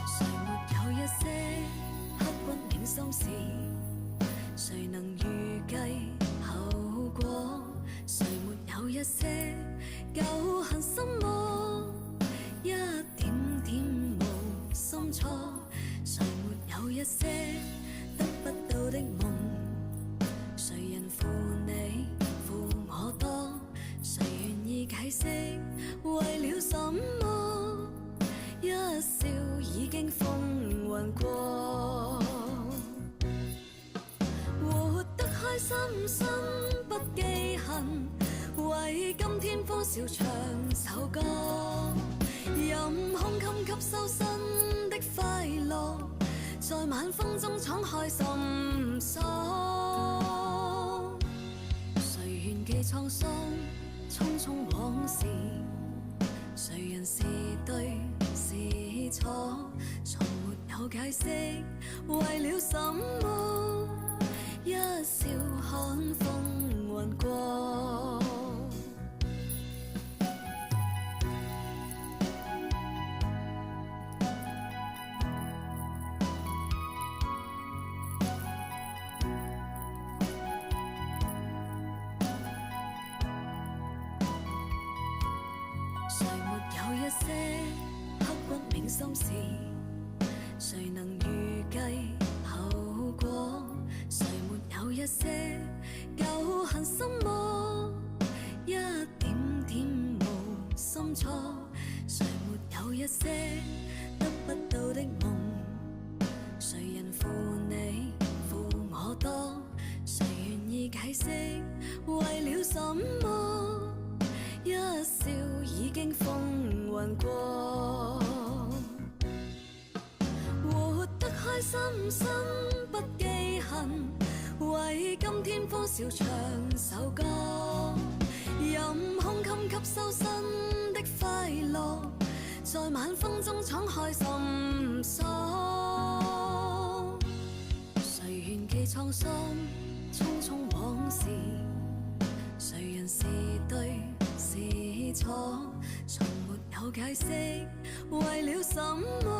誰沒有一些刻骨銘心事？誰能預計後果？誰沒有一些舊恨心魔？一點點無心錯。誰沒有一些得不到的夢？誰人負你負我多？誰願意解釋為了什麼？一笑已經風雲過，活得開心心不記恨，為今天歡笑唱首歌，任胸襟吸收新的快樂，在晚風中敞開心鎖。誰願記滄桑匆匆往事？誰人是對是錯？從沒有解釋為了什麼？一笑看風雲過。一些刻骨銘心事，誰能預計後果？誰沒有一些舊恨心魔？一點點無心錯。誰沒有一些得不到的夢？誰人負你負我多？誰願意解釋為了什麼？一笑已經風雲過，活得開心心不記恨，為今天歡笑唱首歌，任胸襟吸收新的快樂，在晚風中敞開心鎖。誰願記滄桑匆匆往事？誰人是對是錯？從沒有解釋為了什麼？